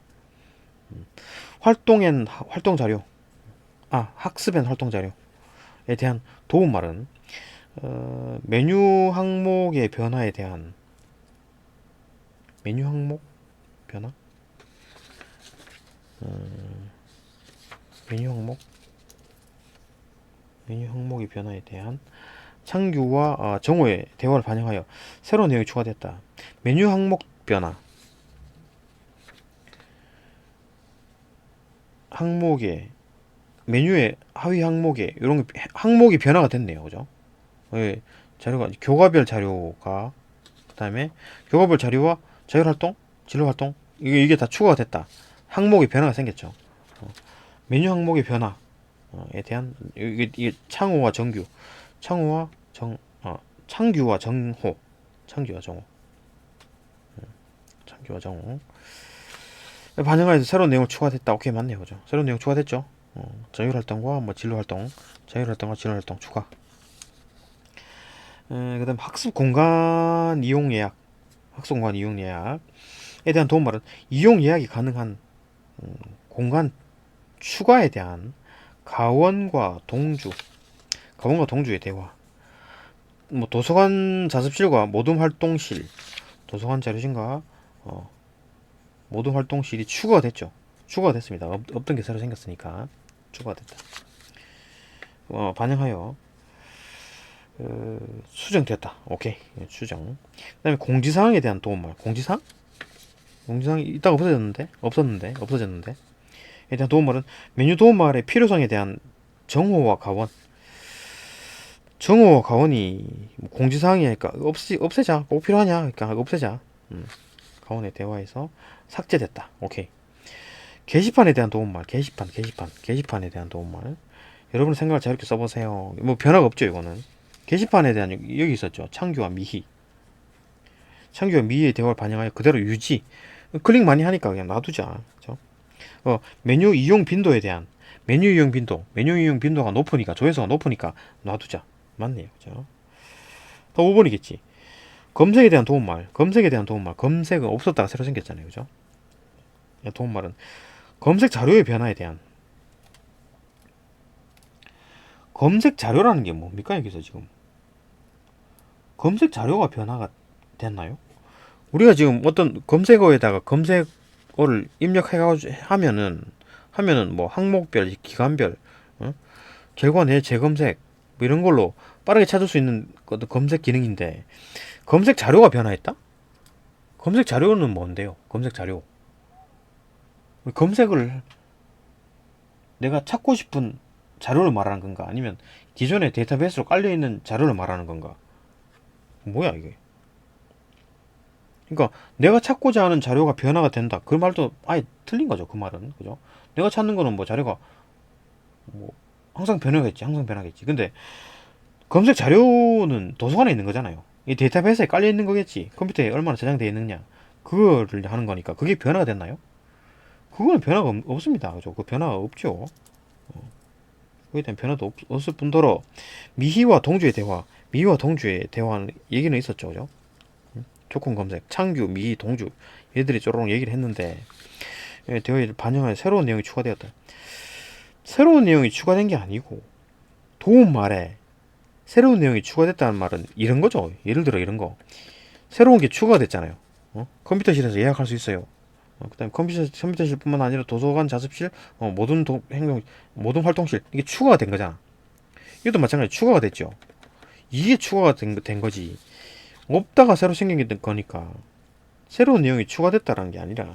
활동 자료. 학습엔 활동 자료에 대한 도움말은 메뉴 항목의 변화에 대한 메뉴 항목 변화? 메뉴 항목의 변화에 대한 창규와 정호의 대화를 반영하여 새로운 내용이 추가됐다. 메뉴 항목 변화. 항목에 메뉴의 하위 항목에 이런 게 항목이 변화가 됐네요. 그죠? 예, 자료가 교과별 자료가 그다음에 교과별 자료와 자율활동, 진로활동 이게 다 추가가 됐다. 항목의 변화가 생겼죠. 메뉴 항목의 변화에 대한 이게 창호와 정규, 창호와 정 창규와 정호, 창규와 정호, 창규와 정호 반영하여서 새로운 내용을 추가됐다. 오케이 맞네요, 그죠? 새로운 내용 추가됐죠. 자율활동과 뭐 진로활동, 자율활동과 진로활동 추가. 그다음 학습 공간 이용 예약, 학습 공간 이용 예약에 대한 도움말은 이용 예약이 가능한 공간 추가에 대한 가원과 동주, 가원과 동주의 대화. 뭐 도서관 자습실과 모둠 활동실, 도서관 자료실과 모둠 활동실이 추가가 됐죠. 추가가 됐습니다. 없던 게 새로 생겼으니까 추가가 됐다. 반영하여 수정됐다. 오케이 수정. 그다음에 공지사항에 대한 도움말. 공지사항? 공지사항이 이따가 없어졌는데 에 대한 도움말은 메뉴 도움말의 필요성에 대한 정호와 가원. 정호와 가원이 공지사항이니까 없애자. 꼭 필요하냐? 그러니까 없애자. 가원의 대화에서 삭제됐다. 오케이. 게시판에 대한 도움말. 게시판에 대한 도움말. 여러분의 생각을 자유롭게 써보세요. 뭐 변화가 없죠 이거는. 게시판에 대한 여기 있었죠. 창규와 미희. 창규와 미희의 대화를 반영하여 그대로 유지. 클릭 많이 하니까 그냥 놔두자. 그죠? 메뉴 이용 빈도에 대한 메뉴 이용 빈도가 높으니까 조회수가 높으니까 놔두자. 맞네요. 그죠? 더 5번이겠지. 검색에 대한 도움말. 검색은 없었다가 새로 생겼잖아요. 그죠? 도움말은 검색 자료의 변화에 대한. 검색 자료라는 게 뭡니까 여기서 지금? 검색 자료가 변화가 됐나요? 우리가 지금 어떤 검색어에다가 검색어를 입력해가지고 하면은 뭐 항목별, 기간별, 결과 내 재검색 뭐 이런 걸로 빠르게 찾을 수 있는 어떤 검색 기능인데 검색 자료가 변화했다? 검색 자료는 뭔데요? 검색 자료. 검색을 내가 찾고 싶은 자료를 말하는 건가? 아니면 기존의 데이터베이스로 깔려있는 자료를 말하는 건가? 뭐야 이게? 그러니까 내가 찾고자 하는 자료가 변화가 된다. 그 말도 아예 틀린 거죠. 그 말은. 그죠? 내가 찾는 거는 뭐 자료가 뭐 항상 변하겠지. 근데 검색 자료는 도서관에 있는 거잖아요. 이 데이터베이스에 깔려 있는 거겠지. 컴퓨터에 얼마나 저장되어 있느냐. 그거를 하는 거니까 그게 변화가 됐나요? 그거는 변화가 없습니다. 그죠? 그 변화가 없죠. 그에 대한 변화도 없을 뿐더러 미희와 동주의 대화는 얘기는 있었죠. 그죠? 조건 검색, 창규, 미희, 동주 얘들이 쪼로록 얘기를 했는데 대화를 반영하여 새로운 내용이 추가되었다. 새로운 내용이 추가된 게 아니고 도움말에 새로운 내용이 추가됐다는 말은 이런 거죠. 예를 들어 이런 거. 새로운 게 추가됐잖아요. 컴퓨터실에서 예약할 수 있어요. 그다음에 컴퓨터실뿐만 아니라 도서관 자습실, 모든 활동실 이게 추가가 된 거잖아. 이것도 마찬가지 추가가 됐죠. 이게 추가가 된 거지. 없다가 새로 생긴 거니까 새로운 내용이 추가됐다라는 게 아니라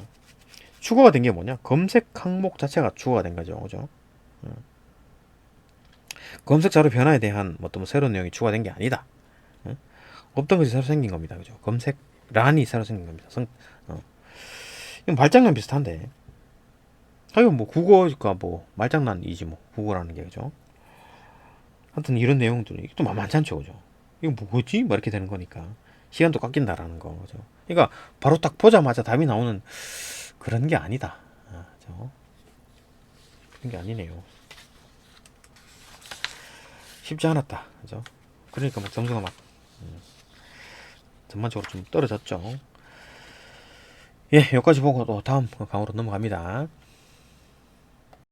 추가가 된 게 뭐냐? 검색 항목 자체가 추가가 된 거죠. 그죠? 검색 자료 변화에 대한 어떤 새로운 내용이 추가된 게 아니다. 없던 것이 새로 생긴 겁니다. 그죠? 검색란이 새로 생긴 겁니다. 이건 말장난 비슷한데. 하여간 뭐 국어니까 뭐 말장난이지 뭐 국어라는 게 그죠? 하여튼 이런 내용들이 또 만만치 않죠. 그죠? 이거 뭐지? 뭐 이렇게 되는 거니까 시간도 깎인다라는 거 그죠? 그러니까 바로 딱 보자마자 답이 나오는 그런 게 아니다. 그죠? 그런 게 아니네요. 쉽지 않았다. 그죠? 그러니까 막 점수가 막 전반적으로 좀 떨어졌죠. 예, 여기까지 보고 또 다음 강으로 넘어갑니다.